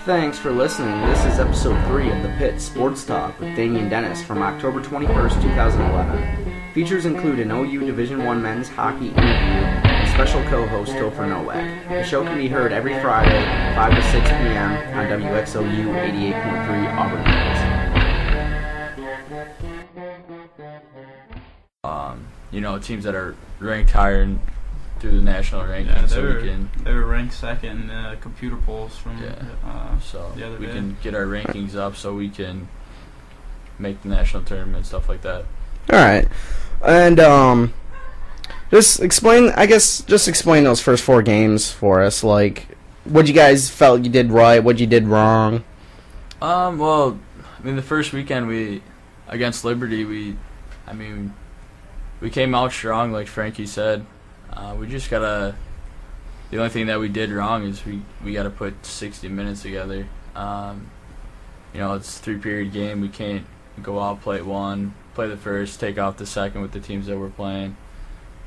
Thanks for listening. This is episode 3 of The Pit Sports Talk with Damien Dennis from October 21st, 2011. Features include an OU Division I men's hockey interview and special co-host Topher Nowak. The show can be heard every Friday, 5 to 6 p.m. on WXOU 88.3 Auburn Hills. Teams that are ranked higher through the national rankings, they were ranked second in computer polls from so the other we day. can get our rankings up so we can make the national tournament, stuff like that. All right, and just explain those first 4 games for us. Like, what you guys felt you did right, what you did wrong. The first weekend against Liberty, we came out strong, like Frankie said. We just gotta. The only thing that we did wrong is we gotta put 60 minutes together. It's a 3-period game. We can't go out, play one, play the first, take off the second with the teams that we're playing,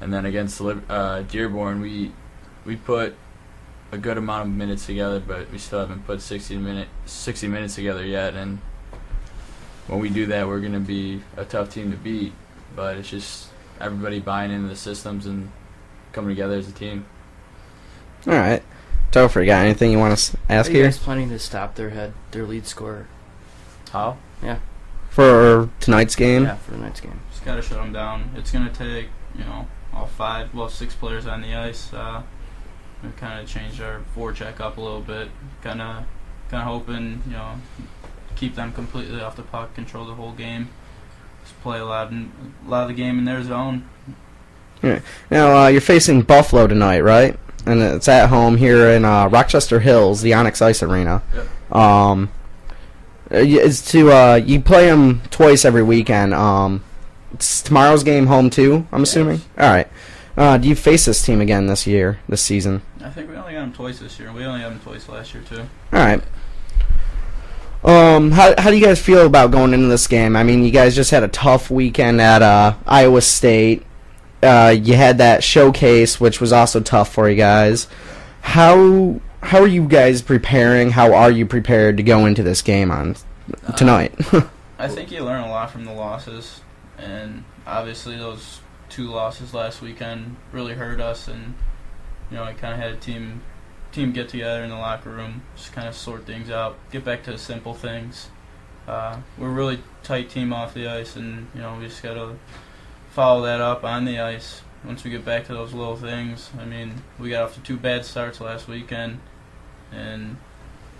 and then against Dearborn, we put a good amount of minutes together, but we still haven't put 60 minutes together yet. And when we do that, we're gonna be a tough team to beat. But it's just everybody buying into the systems and coming together as a team. All right. Topher, you got anything you want to ask here? Are you here? guys planning to stop their lead scorer? How? Yeah. For tonight's game? Yeah, for tonight's game. Just got to shut them down. It's going to take, all 6 players on the ice. We kind of changed our forecheck up a little bit. Kind of hoping, keep them completely off the puck, control the whole game. Just play a lot of the game in their zone. Yeah. Now, you're facing Buffalo tonight, right? And it's at home here in Rochester Hills, the Onyx Ice Arena. Yep. You play them twice every weekend. It's tomorrow's game home too, I'm assuming? Yes. All right. Do you face this team again this season? I think we only got them twice this year. We only had them twice last year, too. All right. How do you guys feel about going into this game? I mean, you guys just had a tough weekend at Iowa State. You had that showcase, which was also tough for you guys. How are you guys preparing? How are you prepared to go into this game on tonight? I think you learn a lot from the losses, and obviously those 2 losses last weekend really hurt us. And we kind of had a team get together in the locker room, just kind of sort things out, get back to the simple things. We're a really tight team off the ice, and we just gotta follow that up on the ice. Once we get back to those little things, we got off to 2 bad starts last weekend, and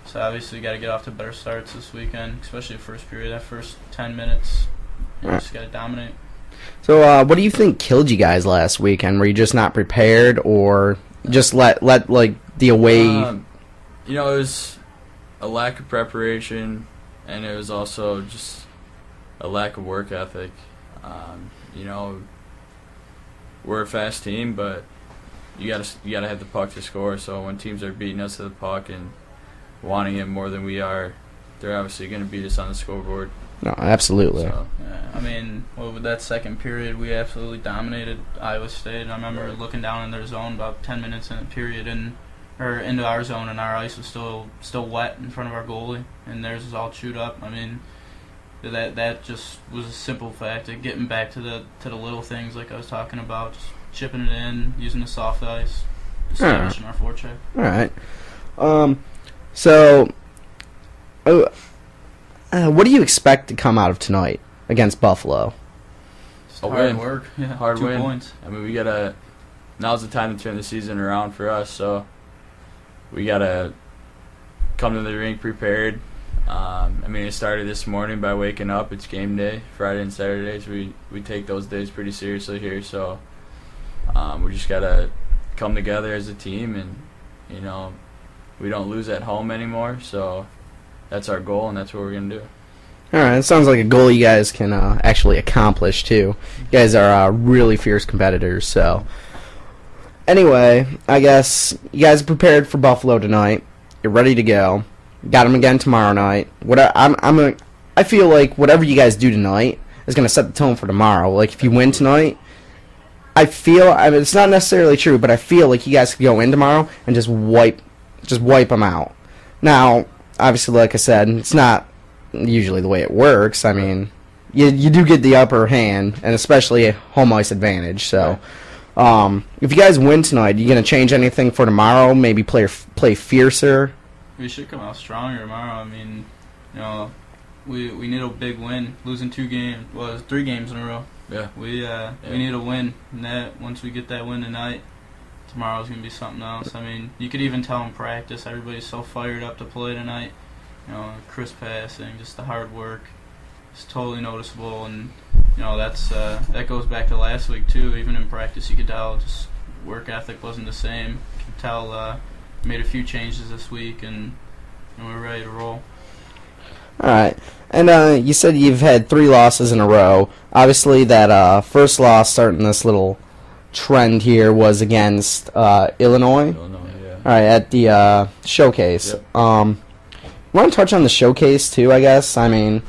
so obviously got to get off to better starts this weekend, especially the first period. That first 10 minutes, just got to dominate. So, what do you think killed you guys last weekend? Were you just not prepared, or just let like the away? It was a lack of preparation, and it was also just a lack of work ethic. We're a fast team, but you gotta have the puck to score. So when teams are beating us to the puck and wanting it more than we are, they're obviously going to beat us on the scoreboard. No, absolutely. So, with that second period, we absolutely dominated Iowa State. I remember looking down in their zone about 10 minutes in the period, or into our zone, and our ice was still wet in front of our goalie, and theirs was all chewed up. That just was a simple fact of getting back to the little things like I was talking about, just chipping it in, using the soft ice, establishing our forecheck. All right. So, what do you expect to come out of tonight against Buffalo? Just hard work. Yeah, hard 2 win. points. We gotta. Now's the time to turn the season around for us. So we gotta come to the rink prepared. It started this morning by waking up. It's game day, Friday and Saturdays. We take those days pretty seriously here. So we just gotta come together as a team, and we don't lose at home anymore. So that's our goal, and that's what we're gonna do. All right, it sounds like a goal you guys can actually accomplish too. You guys are really fierce competitors. So anyway, I guess you guys are prepared for Buffalo tonight. You're ready to go. Got them again tomorrow night. I feel like whatever you guys do tonight is going to set the tone for tomorrow. Like, if you win tonight, it's not necessarily true, but I feel like you guys could go in tomorrow and just wipe them out. Now, obviously, like I said, it's not usually the way it works. I mean, you do get the upper hand, and especially a home ice advantage. So, if you guys win tonight, you gonna change anything for tomorrow? Maybe play fiercer. We should come out stronger tomorrow. I mean, we need a big win. Losing 3 games in a row. Yeah. We need a win. And once we get that win tonight, tomorrow's gonna be something else. I mean, you could even tell in practice, everybody's so fired up to play tonight. Crisp passing, just the hard work. It's totally noticeable, and that goes back to last week too. Even in practice, you could tell just work ethic wasn't the same. You could tell made a few changes this week, and we're ready to roll. All right, and you said you've had 3 losses in a row. Obviously, that first loss starting this little trend here was against Illinois. Yeah. All right, at the showcase. Yep. Want to touch on the showcase too? I guess. I mean,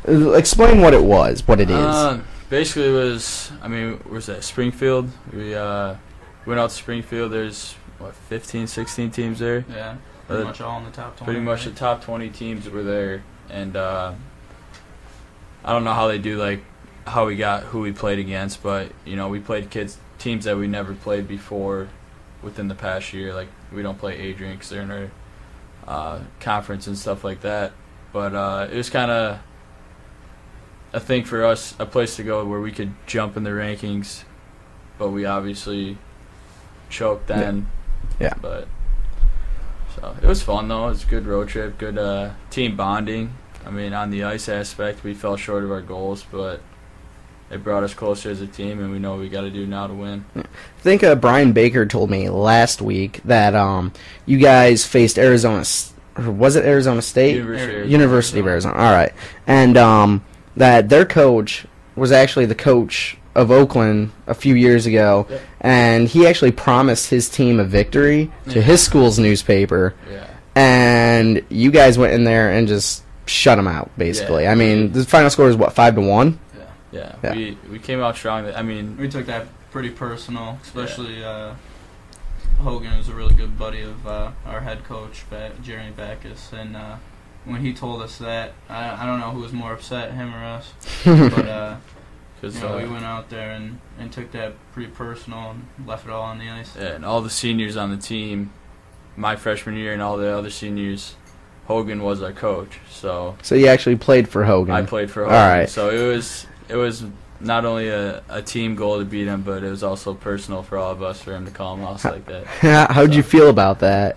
explain what it is. Basically, it was. I mean, where's that? Springfield. We went out to Springfield. There's 15, 16 teams there. Yeah, pretty much all in the top 20. Pretty much the top 20 teams were there, and I don't know how they do how we got who we played against, but we played teams that we never played before within the past year. Like, we don't play Adrian because they're in our conference and stuff like that. But it was kind of a thing for us, a place to go where we could jump in the rankings, but we obviously choked then. Yeah. But so it was fun though. It was a good road trip, good team bonding. I mean, on the ice aspect, we fell short of our goals, but it brought us closer as a team, and we know what we got to do now to win. I think Brian Baker told me last week that you guys faced Arizona, or was it Arizona State? University of Arizona. All right, and that their coach was actually the coach of Oakland a few years ago, and he actually promised his team a victory to his school's newspaper, and you guys went in there and just shut them out, basically. I mean, the final score is, 5-1? Yeah. We came out strong. I mean, we took that pretty personal, especially Hogan was a really good buddy of our head coach, Jeremy Backus, and when he told us that, I don't know who was more upset, him or us, but we went out there and took that pretty personal and left it all on the ice. Yeah, and all the seniors on the team, my freshman year and all the other seniors, Hogan was our coach. So you actually played for Hogan. I played for Hogan. All right. So it was not only a team goal to beat him, but it was also personal for all of us for him to call him out like that. How'd you feel about that?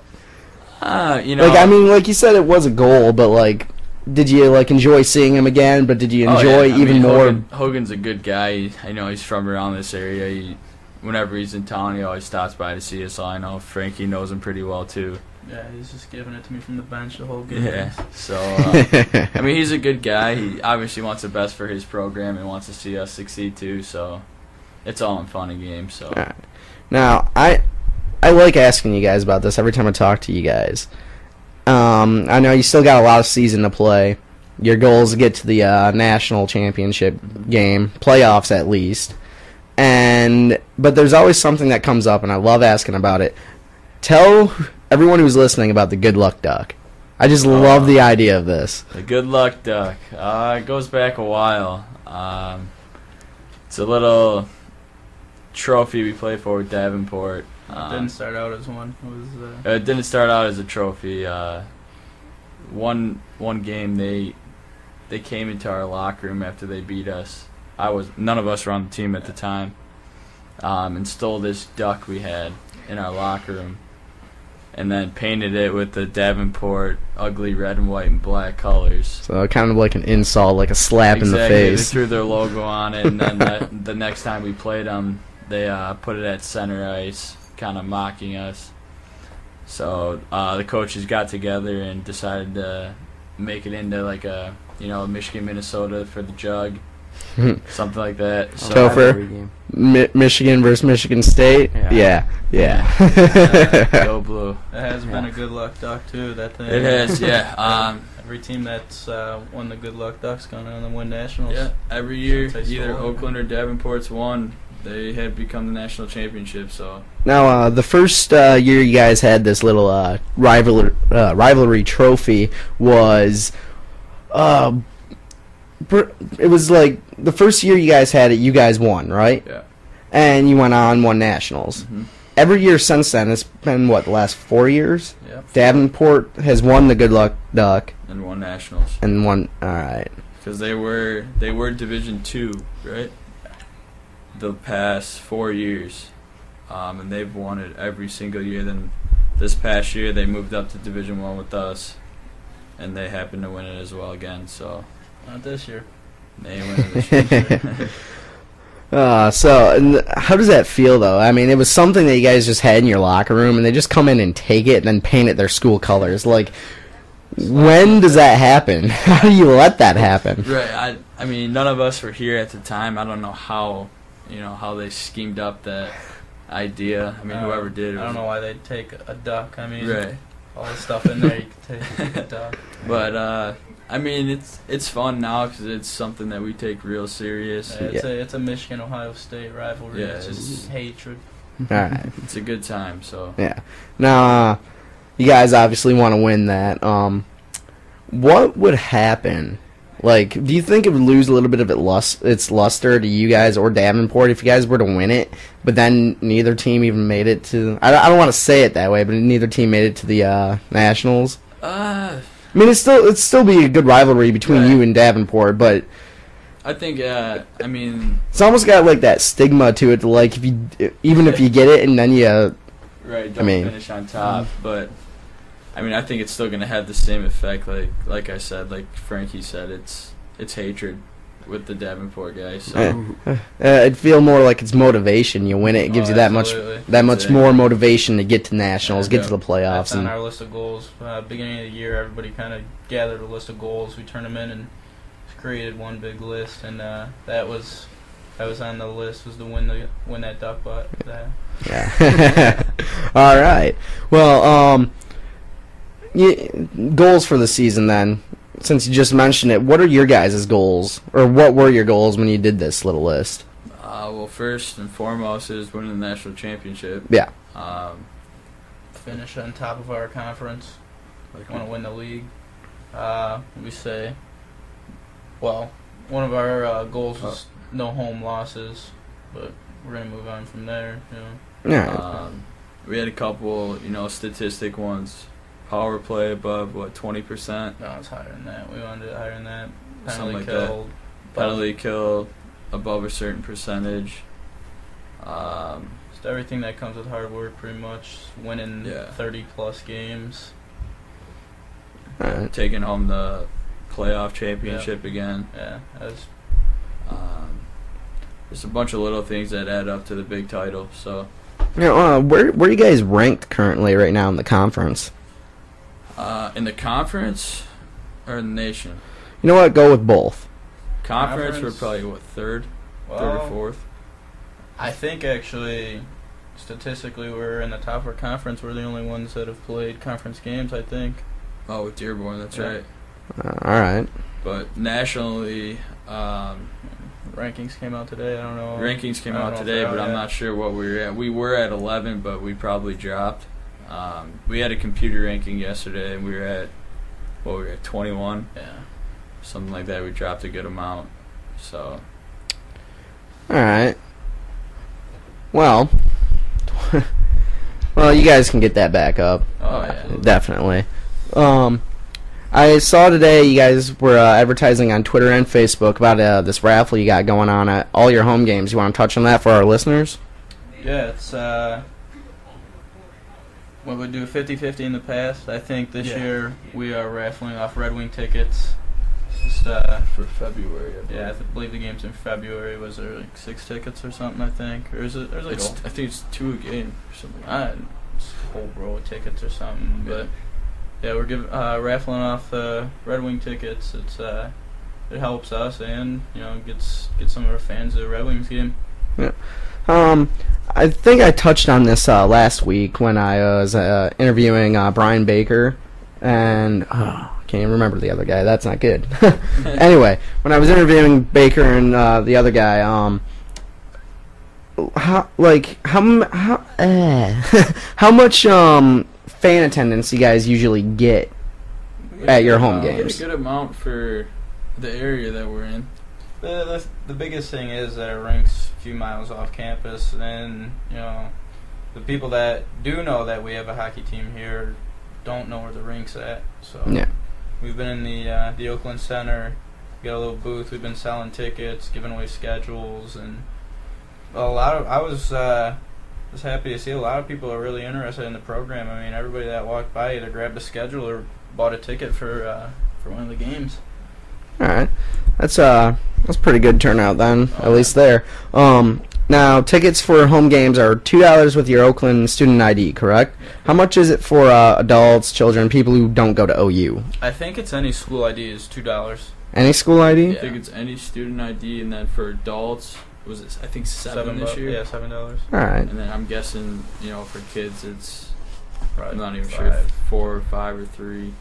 I mean, like you said, it was a goal, but did you enjoy seeing him again? But did you enjoy more? Hogan's a good guy. I know he's from around this area. Whenever he's in town, he always stops by to see us. So I know Frankie knows him pretty well too. Yeah, he's just giving it to me from the bench the whole game. Yeah, so I mean, he's a good guy. He obviously wants the best for his program and wants to see us succeed too. So it's all in fun and games. So right. Now I like asking you guys about this every time I talk to you guys. I know you still got a lot of season to play. Your goal is to get to the national championship game, playoffs at least. But there's always something that comes up, and I love asking about it. Tell everyone who's listening about the good luck duck. I just love the idea of this. The good luck duck. It goes back a while. It's a little trophy we play for with Davenport. It didn't start out as one. It didn't start out as a trophy. One game they came into our locker room after they beat us. None of us were on the team at the time, and stole this duck we had in our locker room, and then painted it with the Davenport ugly red and white and black colors. So kind of like an insult, like a slap in the face. They threw their logo on it, and then the next time we played them, they put it at center ice, kind of mocking us. So the coaches got together and decided to make it into a Michigan Minnesota for the jug, something like that. So Topher, Michigan versus Michigan State. Yeah. Go blue. It has been a good luck duck too. That thing. It has, yeah. Every team that's won the good luck duck's gonna win nationals. Yeah, every year either Oakland or Davenport's won. they had become the national championship. So Now, the first year you guys had this little rivalry trophy was, it was like the first year you guys had it, you guys won, right? yeah. And you went on, won nationals. Mm-hmm. Every year since then, it's been, what, the last 4 years? Yep. Davenport has won the Good Luck Duck. And won nationals. And won, alright. Because they were Division II, right? The past 4 years, and they've won it every single year. Then this past year they moved up to Division I with us, and they happened to win it as well again. So Not this year. they win it this year. So, how does that feel, though? I mean, it was something that you guys just had in your locker room, and they just come in and take it and then paint it their school colors. Like, when does that happen? How do you let that happen? Right. I mean, none of us were here at the time. I don't know how they schemed up that idea. I mean, whoever did it. I don't know why they'd take a duck. I mean, Right. all the stuff in there you could take a duck. But I mean, it's fun now because it's something that we take real serious. Yeah, it's a Michigan-Ohio State rivalry. Yeah, it's just hatred. Alright. It's a good time. So Yeah. Now, you guys obviously want to win that. What would happen? Like, do you think it would lose a little bit of its luster to you guys or Davenport if you guys were to win it, but then neither team even made it to... I don't want to say it that way, but neither team made it to the Nationals? I mean, it'd still be a good rivalry between Right. you and Davenport, but I think I mean, it's almost got like that stigma to it. Like, even if you get it and then you... right, don't finish on top, but I mean, I think it's still going to have the same effect. Like I said, like Frankie said, it's hatred with the Davenport guys. So it'd feel more like it's motivation. You win it, it gives you that absolutely. much more motivation to get to nationals, get to the playoffs. That's on our list of goals. Beginning of the year, everybody kind of gathered a list of goals. We turned them in and created one big list, and that was on the list, was to win that duck butt. Yeah. All right. Well, goals for the season then. Since you just mentioned it, what are your guys' goals, or what were your goals when you did this little list? well, first and foremost is winning the national championship. Yeah. Finish on top of our conference. Want to win the league. We say, well, one of our goals is no home losses, but we're gonna move on from there. Yeah. We had a couple, statistic ones. Power play above 20%. No, it's higher than that. We wanted it higher than that. Something like kill, that. Penalty kill above a certain percentage. Just everything that comes with hard work, pretty much. Winning 30-plus games. Taking home the playoff championship again. Yeah, that's. There's a bunch of little things that add up to the big title. So, where are you guys ranked currently right now in the conference? In the conference or in the nation? You know what? Go with both. Conference, we're probably third or fourth. I think actually, statistically, we're in the top of our conference. We're the only ones that have played conference games, I think. Oh, with Dearborn, that's right. All right. But nationally, rankings came out today. I don't know. Rankings came out today, but I'm not sure what we were at. We were at 11, but we probably dropped. We had a computer ranking yesterday, and we were at 21. Yeah. Something like that. We dropped a good amount. So. All right. Well, you guys can get that back up. Oh yeah. Definitely. I saw today you guys were advertising on Twitter and Facebook about this raffle you got going on at all your home games. You want to touch on that for our listeners? Yeah, it's when we do 50-50 in the past. I think this year we are raffling off Red Wing tickets. Just for February. I believe the game's in February. Was there like 6 tickets or something? I think, or is it? There's like I think it's 2 a game or something. It's a whole row of tickets or something. But yeah, we're giving raffling off Red Wing tickets. It helps us and gets some of our fans to the Red Wings game. Yeah. I think I touched on this last week when I was interviewing Brian Baker, and can't even remember the other guy. That's not good. Anyway, when I was interviewing Baker and the other guy, how much fan attendance do you guys usually get at your home We get games? a good amount for the area that we're in. The biggest thing is that our rink's a few miles off campus, and the people that do know that we have a hockey team here don't know where the rink's at. So Yeah. we've been in the Oakland Center, got a little booth. We've been selling tickets, giving away schedules, and I was happy to see a lot of people are really interested in the program. I mean, everybody that walked by either grabbed a schedule or bought a ticket for one of the games. All right, that's pretty good turnout then, at least there. Now tickets for home games are $2 with your Oakland student ID, correct? How much is it for adults, children, people who don't go to OU? I think it's any school ID is $2. Any school ID? I think it's any student ID, and then for adults, was it? I think $7 this year. Yeah, $7. All right. And then I'm guessing, for kids, it's Probably I'm not even 5. sure, 4 or 5 or 3,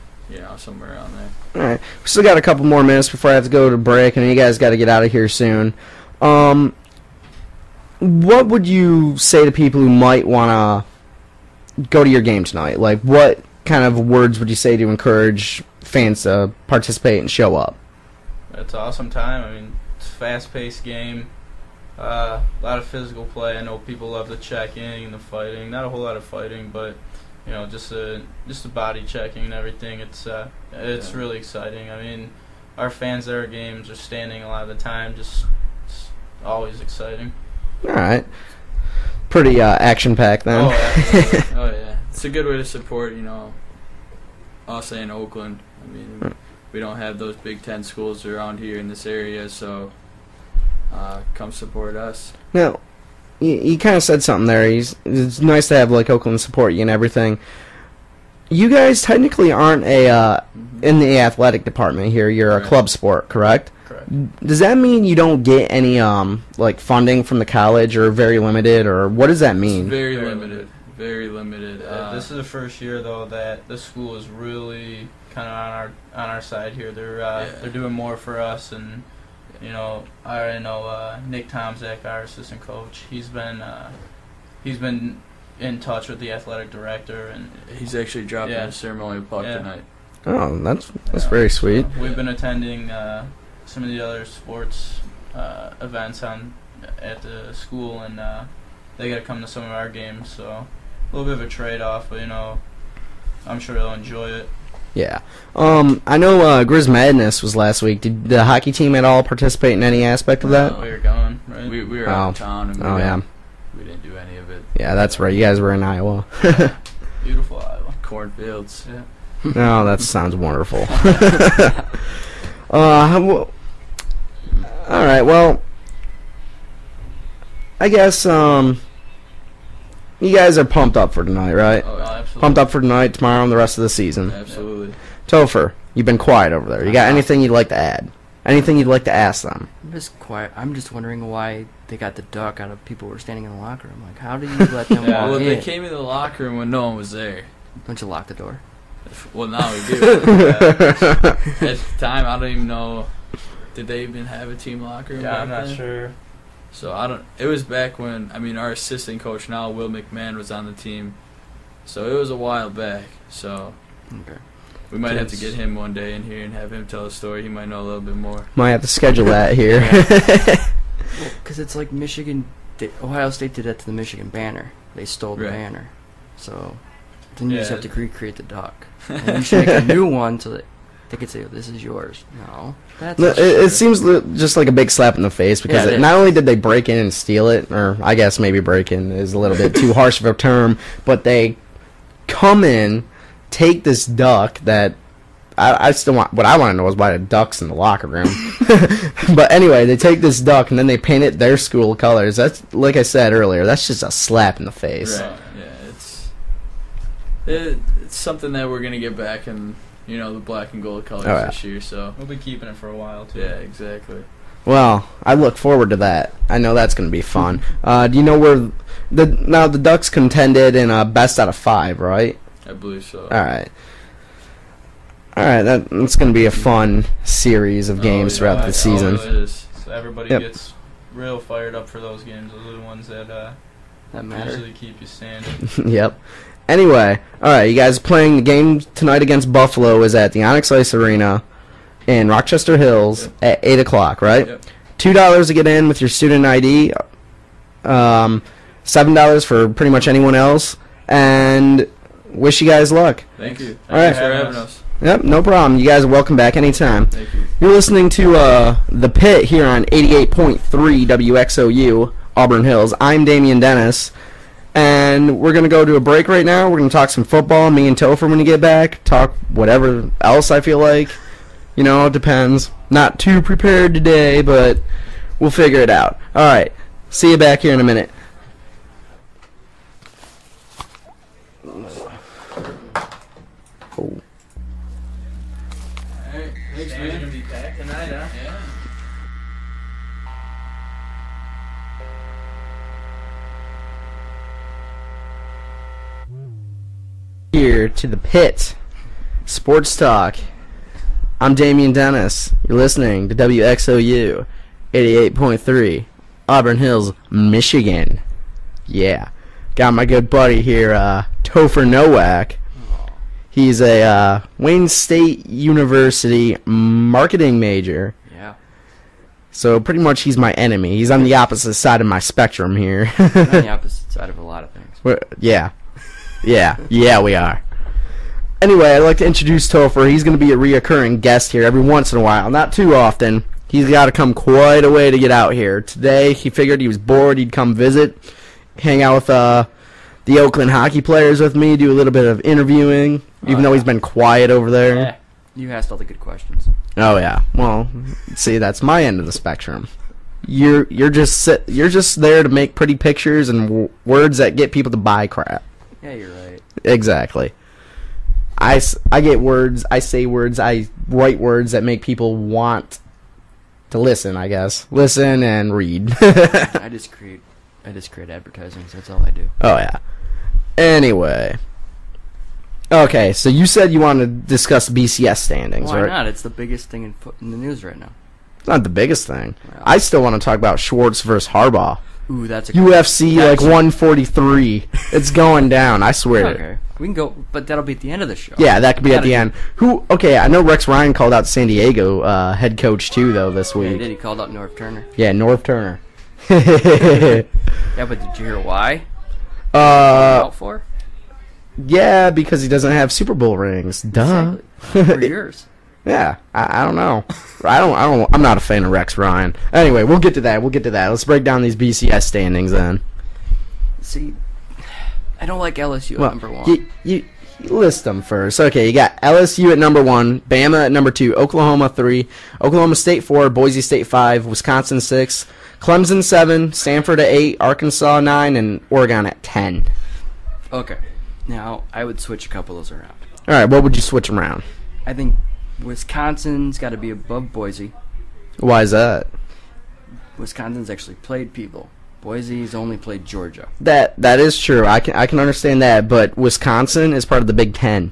somewhere around there. All right. We still got a couple more minutes before I have to go to break, and you guys got to get out of here soon. What would you say to people who might want to go to your game tonight? Like, what kind of words would you say to encourage fans to participate and show up? It's an awesome time. I mean, it's a fast-paced game. A lot of physical play. I know people love the checking and the fighting. Not a whole lot of fighting, but just the body checking and everything. It's really exciting. I mean, our fans at our games are standing a lot of the time. It's always exciting. All right. Pretty action-packed then. Oh, absolutely. Oh, yeah. It's a good way to support, us in Oakland. I mean, we don't have those Big Ten schools around here in this area, so come support us. Now, you kind of said something there. It's nice to have like Oakland support you and everything. You guys technically aren't in the athletic department here. You're a club sport, correct? Correct. Does that mean you don't get any like funding from the college, or very limited, or what does that mean? It's very limited. Very limited. This is the first year though that the school is really kind of on our side here. They're doing more for us, and I already know Nick Tomzak, our assistant coach. He's been in touch with the athletic director, and he's actually dropping a ceremonial puck tonight. Oh, that's very sweet. We've been attending some of the other sports events at the school, and they got to come to some of our games. So a little bit of a trade-off, but I'm sure they'll enjoy it. Yeah. I know Grizz Madness was last week. Did the hockey team at all participate in any aspect of that? We were gone, right? We were out of town, and we didn't do any of it. Yeah, that's right. You guys were in Iowa. Beautiful Iowa. Cornfields. Yeah. Oh, that sounds wonderful. All right, well, I guess you guys are pumped up for tonight, right? Oh, absolutely. Pumped up for tonight, tomorrow, and the rest of the season. Absolutely. Topher, you've been quiet over there. You got anything you'd like to add? Anything you'd like to ask them? I'm just quiet. I'm just wondering why they got the duck out of people who were standing in the locker room. Like, how did you let them walk Well, in? they came in the locker room when no one was there. Don't you lock the door? Well, now we do. At the time, I don't even know. Did they even have a team locker room? Yeah, I'm back not then? sure. So it was back when, our assistant coach now, Will McMahon, was on the team. So it was a while back. So Okay. we might have to get him one day in here and have him tell a story. He might know a little bit more. Might have to schedule that here. Well, because it's like Ohio State did that to the Michigan banner. They stole the Right. banner. So then you just Yeah. have to recreate the duck. And you should make a new one so that they could say, oh, this is yours. No. That's It seems just like a big slap in the face, because Yeah, it not only did they break in and steal it, or I guess maybe break in is a little bit too harsh of a term, but they come in, take this duck that I still want. What I want to know is why the duck's in the locker room. But anyway, they take this duck and then they paint it their school colors. That's, like I said earlier, that's just a slap in the face. Right. Yeah, it's something that we're gonna get back in, the black and gold colors this year. So We'll be keeping it for a while, too. yeah, exactly. Well, I look forward to that. I know that's going to be fun. Do you know where the Ducks contended in a best out of 5, right? I believe so. All right. That's going to be a fun series of games throughout the season. So everybody Yep. gets, real fired up for those games. Those are the ones that matter. usually keep you standing. Yep. Anyway, all right, you guys playing the game tonight against Buffalo is at the Onyx Ice Arena in Rochester Hills at 8 o'clock, right? Yep. $2 to get in with your student ID, $7 for pretty much anyone else, and wish you guys luck. Thank you. All right. Thanks for having us. Yep, no problem. You guys are welcome back anytime. Thank you. You're listening to The Pit here on 88.3 WXOU, Auburn Hills. I'm Damien Dennis, and we're going to go to a break right now. We're going to talk some football, me and Topher when you get back, talk whatever else I feel like. You know, it depends. Not too prepared today, but we'll figure it out. All right, see you back here in a minute. Oh. Hey, thanks, man. Gonna be packed tonight, huh? Yeah. Here to The Pit, Sports Talk. I'm Damien Dennis. You're listening to WXOU 88.3, Auburn Hills, Michigan. Yeah. Got my good buddy here, Topher Nowak. He's a Wayne State University marketing major. Yeah. So pretty much he's my enemy. He's on the opposite side of my spectrum here. On the opposite side of a lot of things. Yeah. Yeah, we are. Anyway, I'd like to introduce Topher. He's going to be a reoccurring guest here every once in a while. Not too often. He's got to come quite a way to get out here. Today, he figured he was bored. He'd come visit, hang out with the Oakland hockey players with me, do a little bit of interviewing, even though he's been quiet over there. Yeah. You asked all the good questions. Oh, yeah. Well, see, that's my end of the spectrum. You're just there to make pretty pictures and words that get people to buy crap. Yeah, you're right. Exactly. I get words, I say words, I write words that make people want to listen, I guess. Listen and read. I just create advertisements. That's all I do. Oh, yeah. Anyway. Okay, so you said you want to discuss BCS standings, Why right? not? It's the biggest thing in the news right now. It's not the biggest thing. Well, I still want to talk about Schwartz versus Harbaugh. Ooh, that's a UFC, like 143. It's going down, I swear. Okay. We can go, but that'll be at the end of the show. Yeah, that could be at the end. Okay, I know Rex Ryan called out San Diego head coach, too, though, this Yeah, week. he did. He called out North Turner. Yeah, North Turner. Yeah, but did you hear why? Out for? Yeah, because he doesn't have Super Bowl rings. Duh. Exactly. For yours. Yeah, I don't know. I'm not a fan of Rex Ryan. Anyway, we'll get to that. Let's break down these BCS standings then. See, I don't like LSU at number one. You list them first. Okay, you got LSU at number 1, Bama at number 2, Oklahoma 3, Oklahoma State 4, Boise State 5, Wisconsin 6, Clemson 7, Stanford at 8, Arkansas 9, and Oregon at 10. Okay. Now, I would switch a couple of those around. All right, what would you switch around? I think Wisconsin's got to be above Boise. Why is that? Wisconsin's actually played people. Boise's only played Georgia. That is true. I can understand that, but Wisconsin is part of the Big Ten.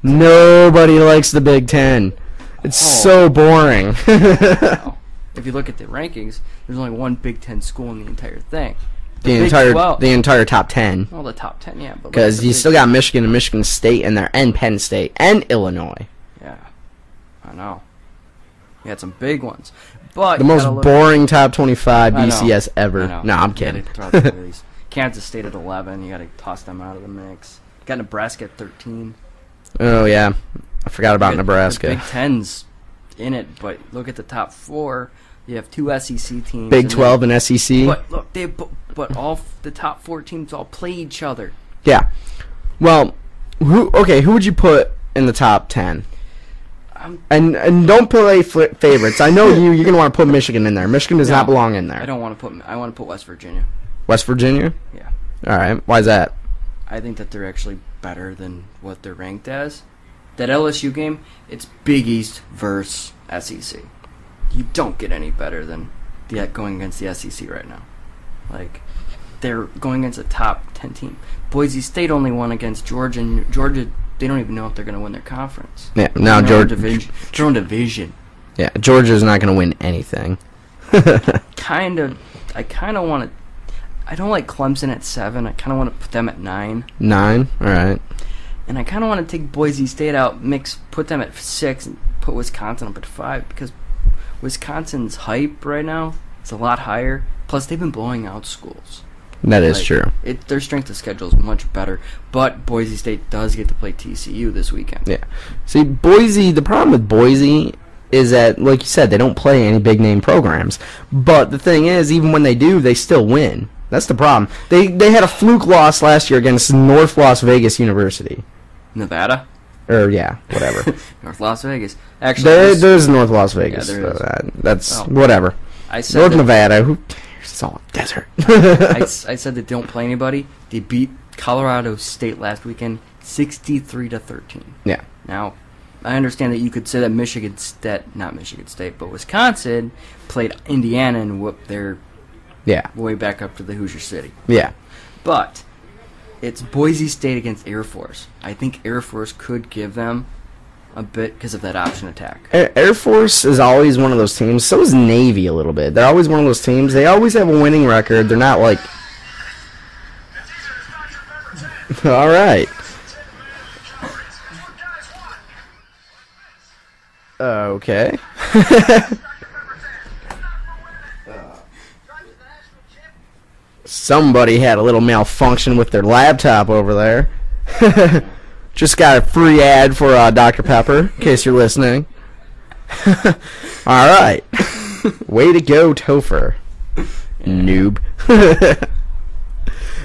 Nobody likes the Big Ten. It's so boring. Wow. If you look at the rankings, there's only one Big Ten school in the entire thing. The entire top 10. Well, the top 10, yeah. Because you still got Michigan and Michigan State in there, and Penn State, and Illinois. Yeah, I know. You had some big ones. But the most boring top 25 BCS ever. I know. No, I'm kidding. Kansas State at 11. You got to toss them out of the mix. You got Nebraska at 13. Oh, yeah. I forgot about Nebraska. The Big Ten's in it, but look at the top 4. You have 2 SEC teams. Big 12 and SEC. But look, but all the top 4 teams all play each other. Yeah. Well, who would you put in the top 10? And don't play favorites. I know you're going to want to put Michigan in there. Michigan does not belong in there. I don't want to put. I want to put West Virginia. West Virginia? Yeah. All right. Why is that? I think that they're actually better than what they're ranked as. That LSU game, it's Big East versus SEC. You don't get any better than going against the SEC right now. Like, they're going against a top 10 team. Boise State only won against Georgia, and Georgia, they don't even know if they're going to win their conference. Yeah, now Georgia. Their own division. Yeah, Georgia's not going to win anything. I kind of want to. I don't like Clemson at 7. I kind of want to put them at 9. 9? All right. And I kind of want to take Boise State out, put them at 6, and put Wisconsin up at 5 because Wisconsin's hype right now is a lot higher. Plus, they've been blowing out schools. That is true. Their strength of schedule is much better, but Boise State does get to play TCU this weekend. Yeah. See, Boise, the problem with Boise is that, like you said, they don't play any big-name programs. But the thing is, even when they do, they still win. That's the problem. They had a fluke loss last year against North Las Vegas University. Nevada? Or, yeah, whatever. North Las Vegas. Actually, there's North Las Vegas. Yeah, there is. That's whatever. I said North Nevada, who cares? It's all desert. I said they don't play anybody. They beat Colorado State last weekend 63-13. Yeah. Now, I understand that you could say that not Michigan State, but Wisconsin played Indiana and whooped their way back up to the Hoosier City. Yeah. But it's Boise State against Air Force. I think Air Force could give them a bit because of that option attack. Air Force is always one of those teams. So is Navy a little bit. They're always one of those teams. They always have a winning record. They're not like... All right. Okay. Somebody had a little malfunction with their laptop over there. Just got a free ad for Dr. Pepper, in case you're listening. All right. Way to go, Topher. Noob.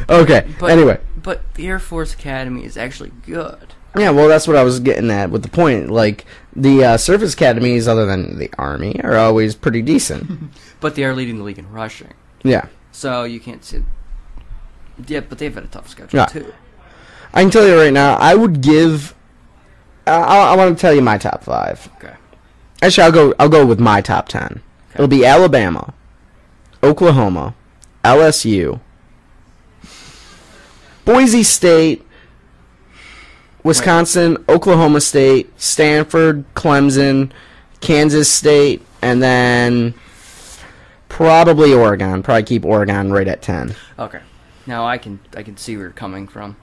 Okay, anyway. But the Air Force Academy is actually good. Yeah, well, that's what I was getting at with the point. Like, the service academies, other than the Army, are always pretty decent. But they are leading the league in rushing. Yeah. So you can't say... Yeah, but they've had a tough schedule, too. I can tell you right now, I would give... I want to tell you my top 5. Okay. Actually, I'll go with my top 10. Okay. It'll be Alabama, Oklahoma, LSU, Boise State, Wisconsin, Oklahoma State, Stanford, Clemson, Kansas State, and then probably Oregon. Probably keep Oregon right at 10. Okay. Now I can see where you're coming from.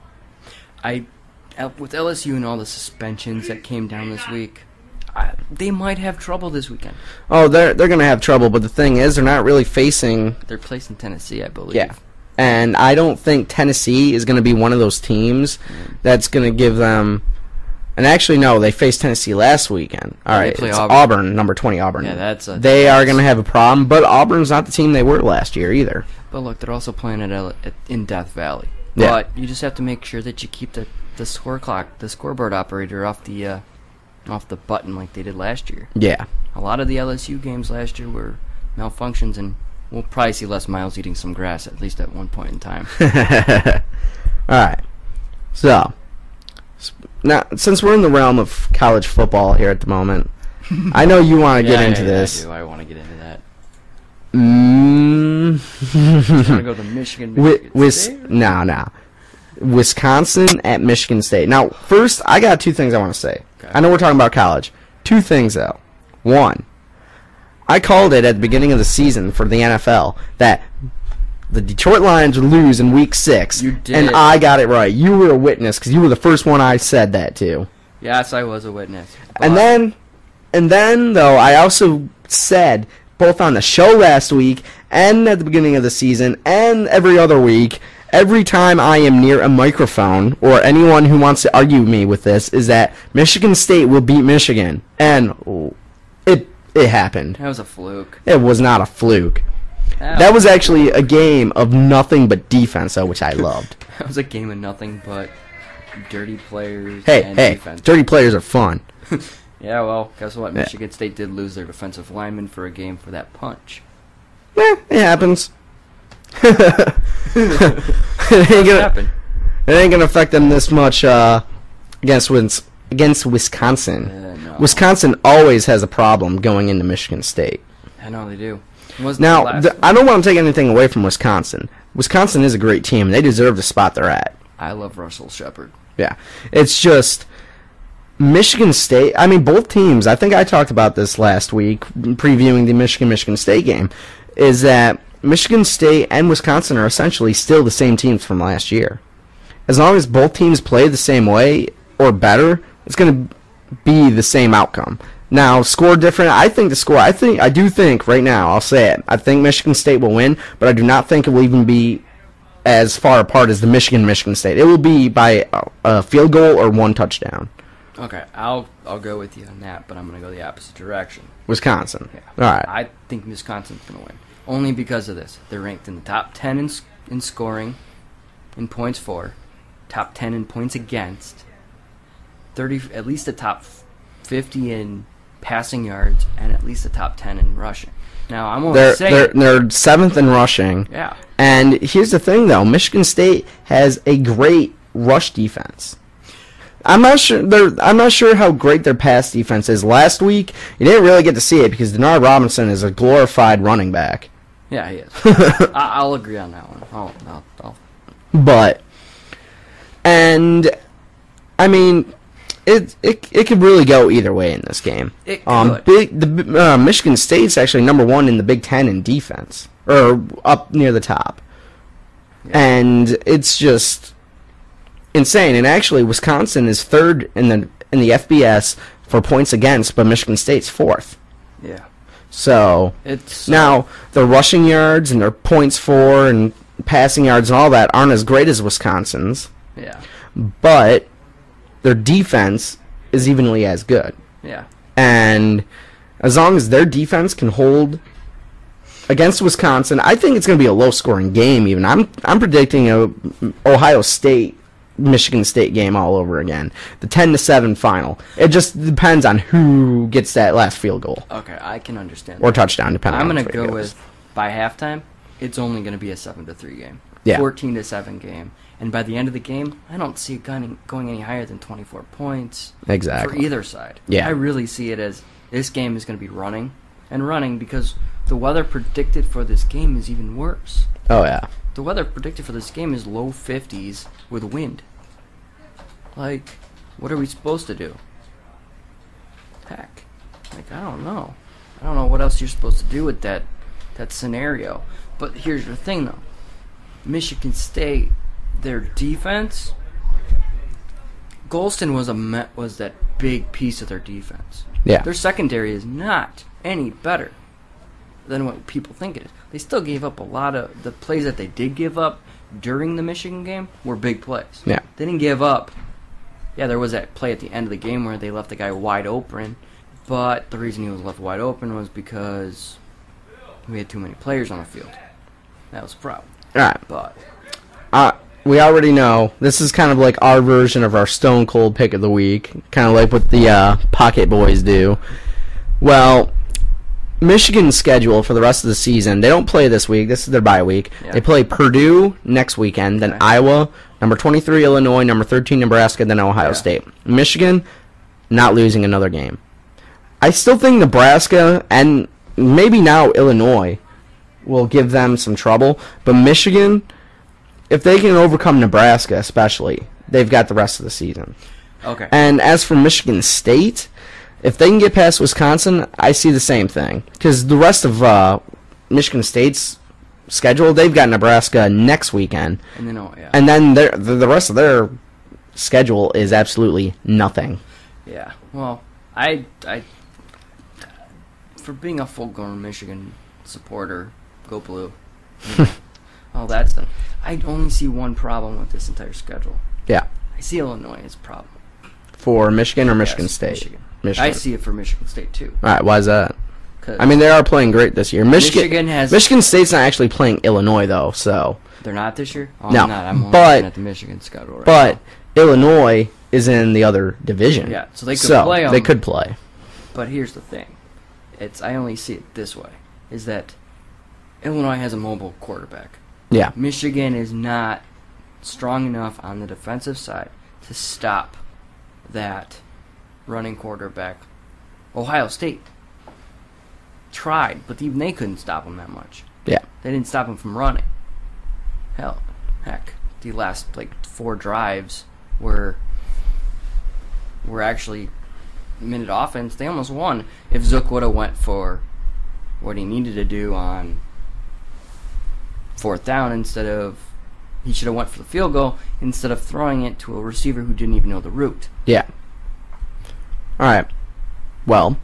With LSU and all the suspensions that came down this week, they might have trouble this weekend. Oh, they're going to have trouble, but the thing is, they're not really facing... They're placing Tennessee, I believe. Yeah. And I don't think Tennessee is going to be one of those teams that's going to give them... And actually, no, they faced Tennessee last weekend. All right, it's Auburn, number 20 Auburn. Yeah, they are going to have a problem, but Auburn's not the team they were last year either. But look, they're also playing in Death Valley. Yeah. But you just have to make sure that you keep the scoreboard operator off the button like they did last year. Yeah. A lot of the LSU games last year were malfunctions, and we'll probably see Les Miles eating some grass at least at one point in time. All right. So, now, since we're in the realm of college football here at the moment, I know you want to get into this. I do. I want to get into that. You want to go to Michigan State? No. Wisconsin at Michigan State. Now, first, I got 2 things I want to say. Okay. I know we're talking about college. 2 things, though. 1, I called it at the beginning of the season for the NFL that the Detroit Lions would lose in Week 6. You did. And I got it right. You were a witness because you were the first one I said that to. Yes, I was a witness. And then, though, I also said, both on the show last week and at the beginning of the season and every other week, every time I am near a microphone or anyone who wants to argue me with this, is that Michigan State will beat Michigan. And it happened. That was a fluke. It was not a fluke. That was actually a game of nothing but defense, though, which I loved. That was a game of nothing but dirty players and defense. Dirty players are fun. Yeah, well, guess what? Michigan State did lose their defensive lineman for a game for that punch. Yeah, it happens. It ain't gonna affect them this much against Wisconsin. No. Wisconsin always has a problem going into Michigan State. I know they do. Now, I don't want to take anything away from Wisconsin. Wisconsin is a great team. They deserve the spot they're at. I love Russell Shepard. Yeah. It's just Michigan State, I mean, both teams, I think I talked about this last week, previewing the Michigan State game, is that Michigan State and Wisconsin are essentially still the same teams from last year. As long as both teams play the same way or better, it's going to be the same outcome. Now, score different, I do think right now, I'll say it, I think Michigan State will win, but I do not think it will even be as far apart as the Michigan State. It will be by a field goal or one touchdown. Okay, I'll go with you on that, but I'm going to go the opposite direction. Wisconsin. Yeah. All right. I think Wisconsin's going to win. Only because of this. They're ranked in the top 10 in scoring, in points for, top 10 in points against, at least the top 50 in passing yards, and at least the top 10 in rushing. Now, I'm only saying... They're 7th in rushing. Yeah. And here's the thing, though. Michigan State has a great rush defense. I'm not sure how great their pass defense is. Last week, you didn't really get to see it because Denard Robinson is a glorified running back. Yeah, he is. I'll agree on that one. But, and I mean, it could really go either way in this game. It could. Michigan State's actually number 1 in the Big Ten in defense, or up near the top, and it's just insane. And actually, Wisconsin is 3rd in the FBS for points against, but Michigan State's 4th. Yeah. So it's now their rushing yards and their points for and passing yards and all that aren't as great as Wisconsin's. Yeah. But their defense is evenly as good. Yeah. And as long as their defense can hold against Wisconsin, I think it's going to be a low-scoring game. Even I'm predicting a Ohio State Michigan State game all over again. The 10-7 final. It just depends on who gets that last field goal. Okay, I can understand. Or touchdown, depending I'm on going to go with, by halftime, it's only going to be a 7-3 game. Yeah. 14-7 game. And by the end of the game, I don't see it going any higher than 24 points. Exactly. For either side. Yeah. I really see it as this game is going to be running because the weather predicted for this game is even worse. Oh, yeah. The weather predicted for this game is low 50s with wind. Like, what are we supposed to do? Heck. Like, I don't know. I don't know what else you're supposed to do with that scenario. But here's the thing, though. Michigan State, their defense, Golston was that big piece of their defense. Yeah. Their secondary is not any better than what people think it is. They still gave up a lot of the plays that they did give up during the Michigan game were big plays. Yeah. They didn't give up. Yeah, there was that play at the end of the game where they left the guy wide open, but the reason he was left wide open was because we had too many players on the field. That was the problem. All right. But we already know this is kind of like our version of our Stone Cold Pick of the Week, kind of like what the Pocket Boys do. Well, Michigan's schedule for the rest of the season, they don't play this week. This is their bye week. Yeah. They play Purdue next weekend, then Iowa, number 23 Illinois, number 13 Nebraska, then Ohio State. Michigan, not losing another game. I still think Nebraska and maybe now Illinois will give them some trouble, but Michigan, if they can overcome Nebraska especially, they've got the rest of the season. okay. And as for Michigan State, if they can get past Wisconsin, I see the same thing. Because the rest of Michigan State's schedule, they've got Nebraska next weekend. And then And then the rest of their schedule is absolutely nothing. Yeah. Well, I for being a full-grown Michigan supporter, go blue. All that stuff. I only see one problem with this entire schedule. Yeah. I see Illinois as a problem. For Michigan or Michigan Yes, State? Michigan. I see it for Michigan State, too. All right, why is that? 'Cause I mean, they are playing great this year. Michigan State's not actually playing Illinois, though, so... They're not this year? Oh, No, I'm not. I'm but- looking at the Michigan schedule right But now. Illinois is in the other division. Yeah, so they could play 'em. They could play. But here's the thing. I only see it this way, is that Illinois has a mobile quarterback. Yeah. Michigan is not strong enough on the defensive side to stop that running quarterback. Ohio State tried, but even they couldn't stop him that much. Yeah. They didn't stop him from running. Heck, the last 4 drives were actually minute offense, they almost won. If Zook would have went for what he needed to do on 4th down he should have went for the field goal instead of throwing it to a receiver who didn't even know the route. Yeah. All right. Well,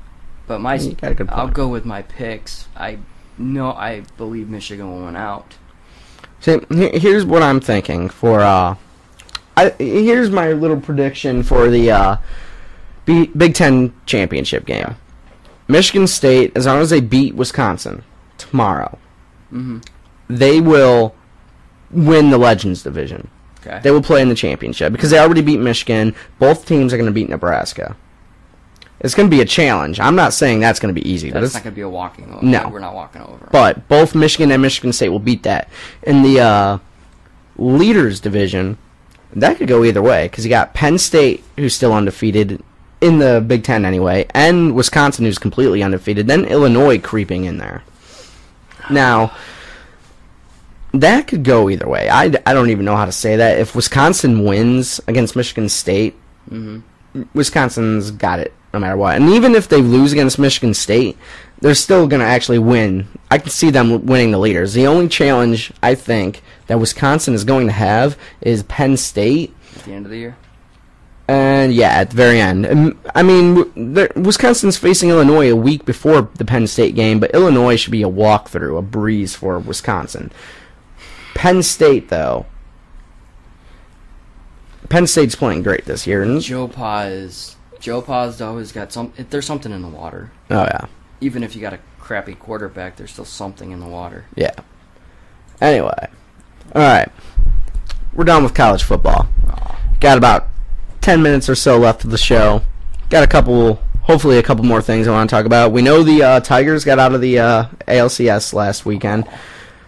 but you got a good point. I'll go with my picks. I believe Michigan will win out. See, here's what I'm thinking for. Here's my little prediction for the Big Ten championship game. Yeah. Michigan State, as long as they beat Wisconsin tomorrow, they will win the Legends Division. Okay. They will play in the championship because they already beat Michigan. Both teams are going to beat Nebraska. It's going to be a challenge. I'm not saying that's going to be easy. That's not going to be a walking over. No. We're not walking over. But both Michigan and Michigan State will beat that. In the Leaders Division, that could go either way because you got Penn State, who's still undefeated in the Big Ten anyway, and Wisconsin, who's completely undefeated, then Illinois creeping in there. Now, that could go either way. I don't even know how to say that. If Wisconsin wins against Michigan State, Wisconsin's got it no matter what. And even if they lose against Michigan State, they're still going to actually win. I can see them winning the Leaders. The only challenge, I think, that Wisconsin is going to have is Penn State. At the end of the year? And, yeah, at the very end. I mean, Wisconsin's facing Illinois a week before the Penn State game, but Illinois should be a walkthrough, a breeze for Wisconsin. Penn State, though. Penn State's playing great this year. Joe Pa's always got there's something in the water. Oh, yeah. Even if you got a crappy quarterback, there's still something in the water. Yeah. Anyway. All right. We're done with college football. Got about 10 minutes or so left of the show. Got hopefully a couple more things I want to talk about. We know the Tigers got out of the ALCS last weekend.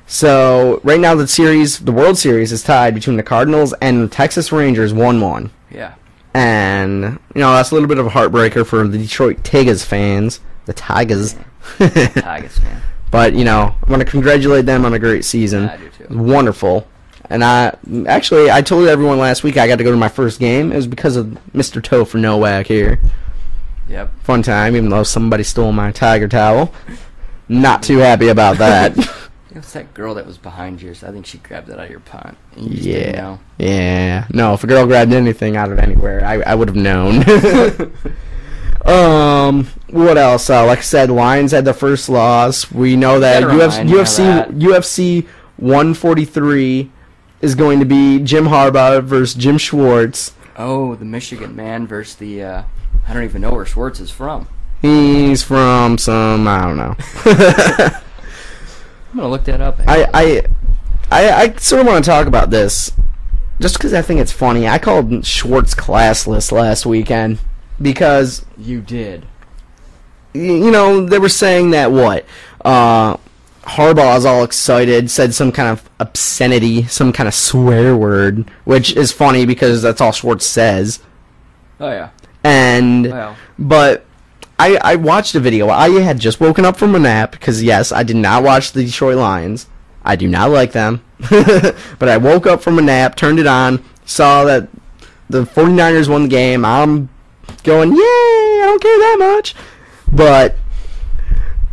So, right now the World Series is tied between the Cardinals and the Texas Rangers 1-1. Yeah. And, that's a little bit of a heartbreaker for the Detroit Tigers fans. The Tigers. Tigers fan. But, I want to congratulate them on a great season. Yeah, I do too. Wonderful. And I told everyone last week I got to go to my first game. It was because of Mr. Topher Nowak here. Yep. Fun time, even though somebody stole my Tiger towel. Not too happy about that. It was that girl that was behind you, so I think she grabbed that out of your pant. And you just didn't know. Yeah. No, if a girl grabbed anything out of anywhere, I would have known. What else? Like I said, Lions had their first loss. We know that UFC 143 is going to be Jim Harbaugh versus Jim Schwartz. Oh, the Michigan man versus the, I don't even know where Schwartz is from. He's from I don't know. I'm going to look that up. I sort of want to talk about this just because I think it's funny. I called Schwartz classless last weekend because... You did. They were saying that Harbaugh's all excited, said some kind of obscenity, some kind of swear word, which is funny because that's all Schwartz says. Oh, yeah. But I watched a video. I had just woken up from a nap because, yes, I did not watch the Detroit Lions. I do not like them. But I woke up from a nap, turned it on, saw that the 49ers won the game. I'm going, yay, I don't care that much. But,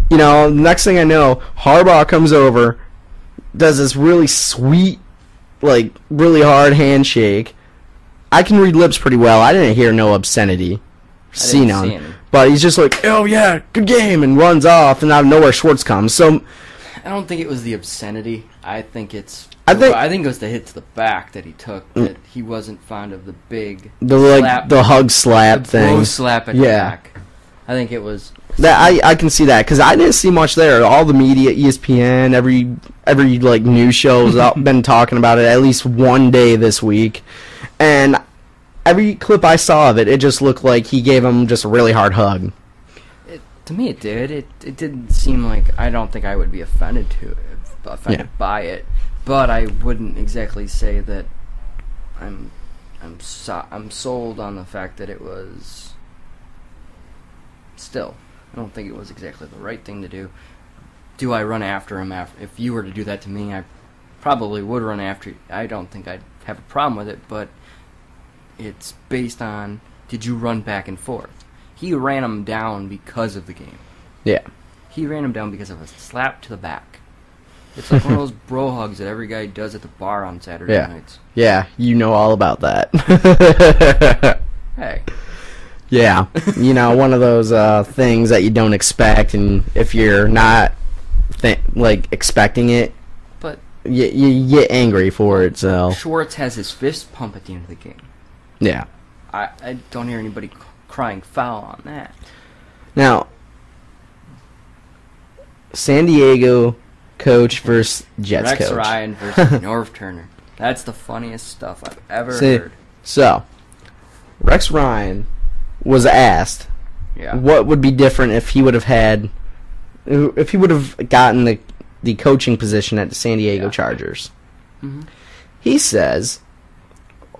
the next thing I know, Harbaugh comes over, does this really sweet, really hard handshake. I can read lips pretty well. I didn't hear no obscenity. See none. But he's just like, oh yeah, good game, and runs off, and out of nowhere Schwartz comes. So I don't think it was the obscenity. I think it was the hit to the back that he took. That he wasn't fond of the big the hug slap thing. Bro slap at the back. I think it was that. I can see that because I didn't see much there. All the media, ESPN, every news show's been talking about it at least one day this week, and every clip I saw of it, it just looked like he gave him just a really hard hug. To me, it did. It didn't seem like... I don't think I would be offended by it, but I wouldn't exactly say that I'm sold on the fact that it was... Still, I don't think it was exactly the right thing to do. Do I run after him? If you were to do that to me, I probably would run after you. I don't think I'd have a problem with it, but... It's based on, did you run back and forth? He ran him down because of the game. Yeah. He ran him down because of a slap to the back. It's like one of those bro hugs that every guy does at the bar on Saturday nights. Yeah, you know all about that. Hey. Yeah, one of those things that you don't expect, and if you're not expecting it, but you get angry for it. So Schwartz has his fist pump at the end of the game. Yeah. I don't hear anybody crying foul on that. Now, San Diego coach versus Jets Rex coach. Ryan versus Norv Turner. That's the funniest stuff I've ever heard. So, Rex Ryan was asked what would be different if he would have gotten the coaching position at the San Diego Chargers. Mm-hmm. He says,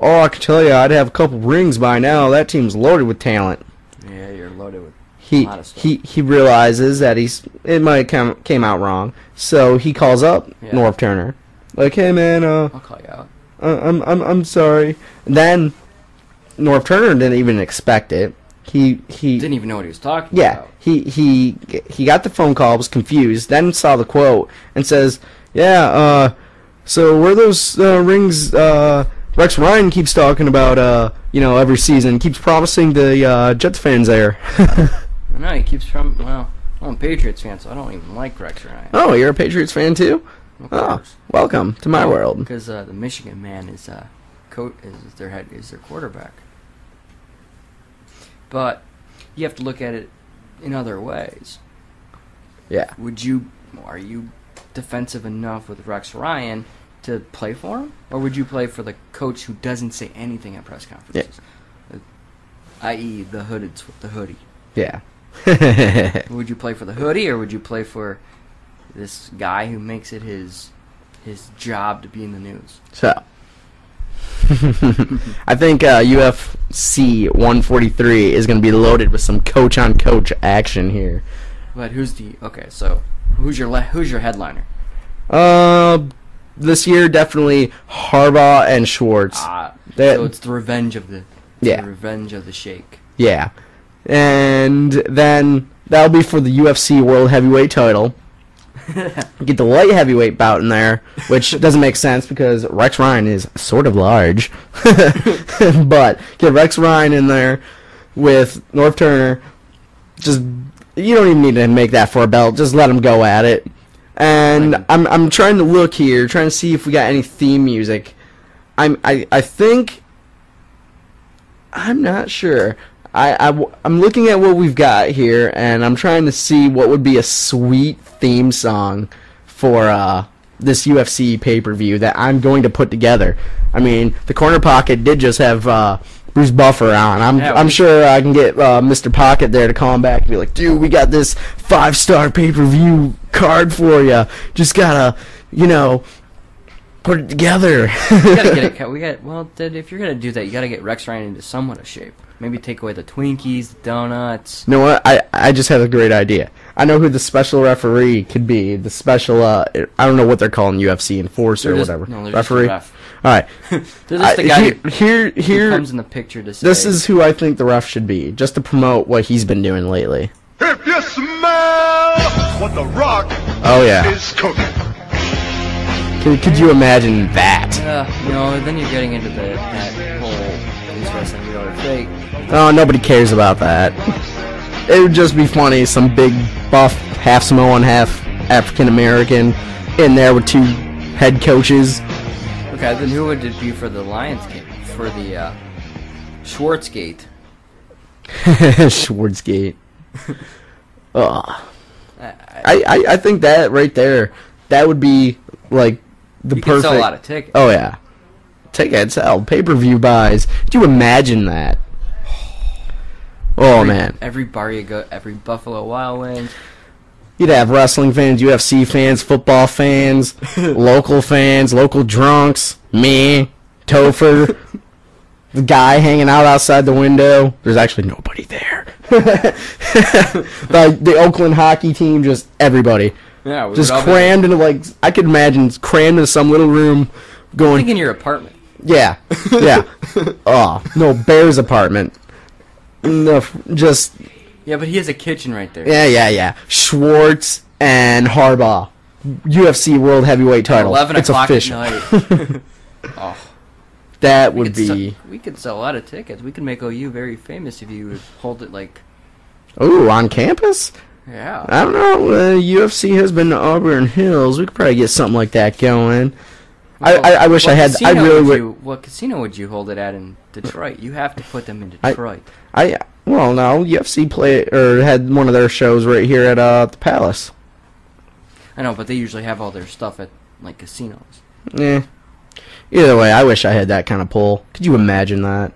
"Oh, I can tell you, I'd have a couple rings by now. That team's loaded with talent." Yeah, you're loaded with a lot of stuff. He realizes that it might have came out wrong, so he calls up Norv Turner, like, "Hey man, I'll call you out. I'm sorry." And then Norv Turner didn't even expect it. He didn't even know what he was talking about. He got the phone call, was confused, then saw the quote and says, so where those rings Rex Ryan keeps talking about every season, keeps promising the Jets fans there. No, he keeps I'm a Patriots fan, so I don't even like Rex Ryan. Oh, you're a Patriots fan too? Of course. Welcome to my world. Because the Michigan man is their quarterback. But you have to look at it in other ways. Yeah. Are you defensive enough with Rex Ryan to play for him, or would you play for the coach who doesn't say anything at press conferences? Yeah. I.e., the hoodeds with the hoodie. Yeah. Would you play for the hoodie, or would you play for this guy who makes it his job to be in the news? So, I think UFC 143 is going to be loaded with some coach-on-coach action here. But who's your headliner? This year definitely Harbaugh and Schwartz. So it's the revenge of the revenge of the Sheikh. Yeah, and then that'll be for the UFC World Heavyweight title. Get the light heavyweight bout in there, which doesn't make sense because Rex Ryan is sort of large. But get Rex Ryan in there with Norv Turner. Just you don't even need to make that for a belt. Just let him go at it. And I'm trying to look here, trying to see if we got any theme music. I think I'm not sure. I'm looking at what we've got here, and I'm trying to see what would be a sweet theme song for this UFC pay-per-view that I'm going to put together. I mean, the Corner Pocket did just have Bruce Buffer on. I'm sure I can get Mr. Pocket there to call him back and be like, "Dude, we got this 5-star pay-per-view card for you. Just gotta, put it together." You gotta get it. If you're gonna do that, you gotta get Rex Ryan into somewhat of shape. Maybe take away the Twinkies, the donuts. You know what? I just have a great idea. I know who the special referee could be. The special, I don't know what they're calling UFC enforcer or whatever. No, referee. Just all right. They're just the guy who comes in the picture to say. This is who I think the ref should be, just to promote what he's been doing lately. If you smell what the Rock is cooking. Could you imagine that? Then you're getting into that whole police wrestling real or fake. Oh, nobody cares about that. It would just be funny, some big buff, half Samoan, half African American, in there with two head coaches. Okay, then who would it be for the Lions game? For the Schwartzgate? Schwartzgate. I think that right there, that would be like the you perfect. You can sell a lot of tickets. Oh yeah, tickets sell, pay-per-view buys. Could you imagine that? Man. Every bar you go, every Buffalo Wild Wings. You'd have wrestling fans, UFC fans, football fans, local fans, local drunks, me, Topher, the guy hanging out outside the window. There's actually nobody there. the Oakland hockey team, just everybody. Yeah, just crammed into, I could imagine crammed into some little room going. I think in your apartment. Yeah. Oh, no, Bear's apartment. No, just Yeah, but he has a kitchen right there. yeah. Schwartz and Harbaugh, UFC World Heavyweight title. 11 it's o'clock official. at night. Oh, That would be. We could sell a lot of tickets. We could make OU very famous if you would hold it like. Ooh, on campus? Yeah. I don't know. UFC has been to Auburn Hills. We could probably get something like that going. Well, I wish I had. I really would. What casino would you hold it at in Detroit? You have to put them in Detroit. Well, no, UFC had one of their shows right here at the Palace. I know, but they usually have all their stuff at like casinos. Yeah. Either way, I wish I had that kind of pull. Could you imagine that?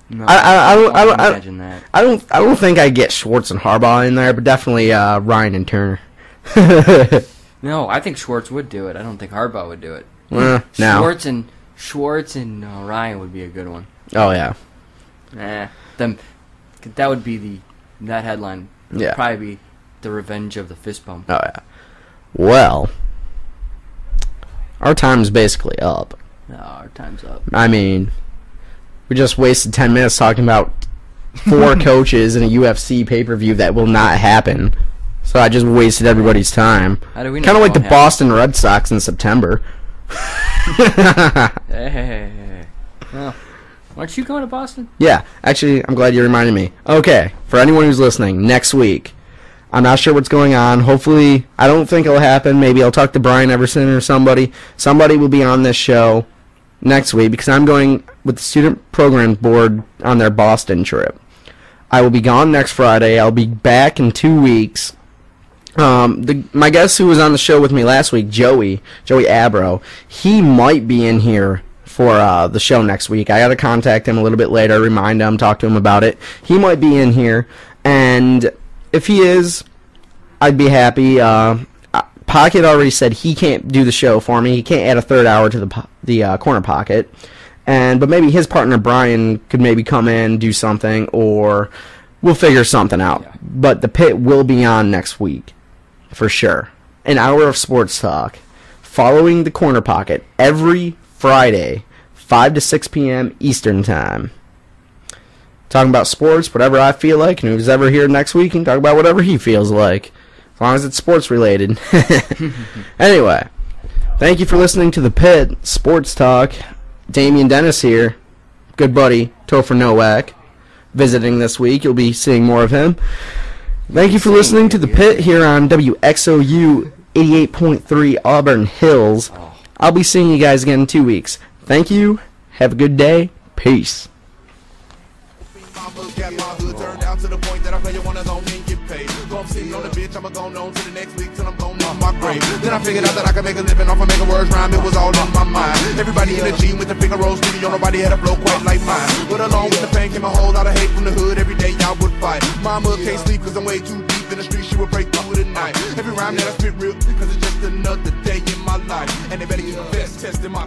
No, I don't imagine that. I don't think I'd get Schwartz and Harbaugh in there, but definitely Ryan and Turner. No, I think Schwartz would do it. I don't think Harbaugh would do it. No. Schwartz and Ryan would be a good one. Oh yeah. That would be that headline. Would Yeah. probably be the revenge of the fist bump. Oh yeah. Well, our time's basically up. No, our time's up. I mean, we just wasted 10 minutes talking about 4 coaches in a UFC pay-per-view that will not happen. So I just wasted everybody's time. How do we know? Kind of like the happen? Boston Red Sox in September. Hey. Well, aren't you going to Boston? Yeah, actually, I'm glad you reminded me. Okay, for anyone who's listening, next week, I'm not sure what's going on. Hopefully, I don't think it'll happen. Maybe I'll talk to Brian Everson or somebody. Somebody will be on this show next week because I'm going with the student program board on their Boston trip. I will be gone next Friday. I'll be back in 2 weeks. My guest who was on the show with me last week, Joey Abro, he might be in here for the show next week. I got to contact him a little bit later, remind him, talk to him about it. He might be in here, and if he is, I'd be happy. Pocket already said he can't do the show for me. He can't add a third hour to the corner pocket, but maybe his partner Brian could maybe come in, do something, or we'll figure something out. Yeah. But the pit will be on next week. For sure. An hour of sports talk following the corner pocket every Friday, 5 to 6 p.m. Eastern Time. Talking about sports, whatever I feel like, and who's ever here next week can talk about whatever he feels like, as long as it's sports related. Anyway, thank you for listening to the Pit Sports Talk. Damien Dennis here, good buddy Topher Nowak, visiting this week. You'll be seeing more of him. Thank you for listening to The Pit here on WXOU 88.3 Auburn Hills. I'll be seeing you guys again in 2 weeks. Thank you. Have a good day. Peace. I'ma go on to the next week till I'm gone off my grave. Then I figured out that I could make a living off of making words rhyme. It was all in my mind. Everybody in the G with the finger roll studio, nobody had a flow quite like mine. But along with the pain came a whole lot of hate from the hood. Every day y'all would fight. Mama can't sleep cause I'm way too deep in the street. She would break through the night. Every rhyme that I spit real cause it's just another day in my life. And they better get the best test in my